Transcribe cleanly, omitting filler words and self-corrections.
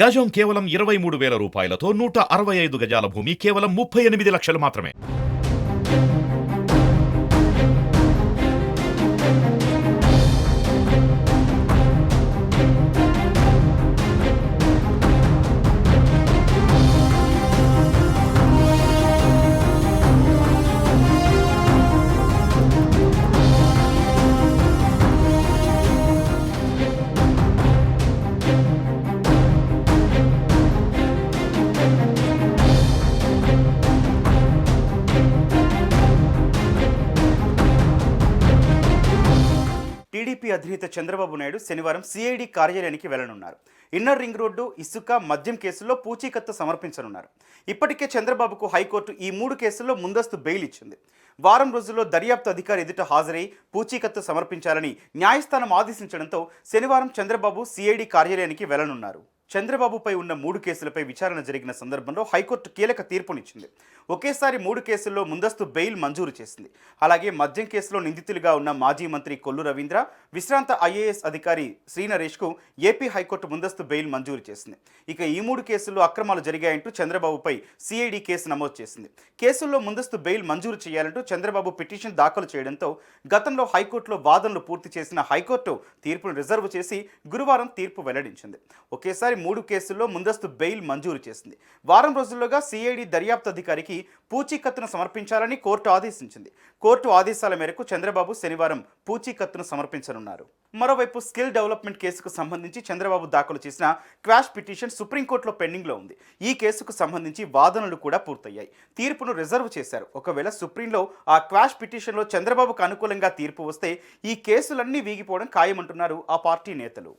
గజం కేవలం 23,000 రూపాయలతో 165 గజాల భూమి కేవలం 38 లక్షలు మాత్రమే. టీడీపీ అధినేత చంద్రబాబు నాయుడు శనివారం సిఐడి కార్యాలయానికి వెళ్లనున్నారు. ఇన్నర్ రింగ్ రోడ్డు, ఇసుక, మద్యం కేసుల్లో పూచీకత్తు సమర్పించనున్నారు. ఇప్పటికే చంద్రబాబుకు హైకోర్టు ఈ 3 కేసుల్లో ముందస్తు బెయిల్ ఇచ్చింది. వారం రోజుల్లో దర్యాప్తు అధికారి ఎదుట హాజరై పూచీకత్తు సమర్పించాలని న్యాయస్థానం ఆదేశించడంతో శనివారం చంద్రబాబు సిఐడి కార్యాలయానికి వెళ్లనున్నారు. చంద్రబాబుపై ఉన్న 3 కేసులపై విచారణ జరిగిన సందర్భంలో హైకోర్టు కీలక తీర్పునిచ్చింది. ఒకేసారి 3 కేసుల్లో ముందస్తు బెయిల్ మంజూరు చేసింది. అలాగే మద్యం కేసులో నిందితులుగా ఉన్న మాజీ మంత్రి కొల్లు రవీంద్ర, విశ్రాంత ఐఏఎస్ అధికారి శ్రీనరేష్కు ఏపీ హైకోర్టు ముందస్తు బెయిల్ మంజూరు చేసింది. ఇక ఈ 3 కేసుల్లో అక్రమాలు జరిగాయంటూ చంద్రబాబుపై సిఐడి కేసు నమోదు చేసింది. కేసుల్లో ముందస్తు బెయిల్ మంజూరు చేయాలంటూ చంద్రబాబు పిటిషన్ దాఖలు చేయడంతో గతంలో హైకోర్టులో వాదనలు పూర్తి చేసిన హైకోర్టు తీర్పును రిజర్వ్ చేసి గురువారం తీర్పు వెల్లడించింది. ఒకేసారి 3 కేసుల్లో ముందస్తు బెయిల్ మంజూరు చేసింది. వారం రోజుల్లోగా సిఐడి దర్యాప్తు అధికారికి పూచీకత్తును సమర్పించాలని కోర్టు ఆదేశించింది. కోర్టు ఆదేశాల మేరకు చంద్రబాబు శనివారం పూచీకత్తును సమర్పించనున్నారు. మరోవైపు స్కిల్ డెవలప్మెంట్ కేసుకు సంబంధించి చంద్రబాబు దాఖలు చేసిన క్వాష్ పిటిషన్ సుప్రీంకోర్టులో పెండింగ్లో ఉంది. ఈ కేసుకు సంబంధించి వాదనలు కూడా పూర్తయ్యాయి. తీర్పును రిజర్వ్ చేశారు. ఒకవేళ సుప్రీంలో ఆ క్వాష్ పిటిషన్లో చంద్రబాబుకు అనుకూలంగా తీర్పు వస్తే ఈ కేసులన్నీ వీగిపోవడం ఖాయమంటున్నారు ఆ పార్టీ నేతలు.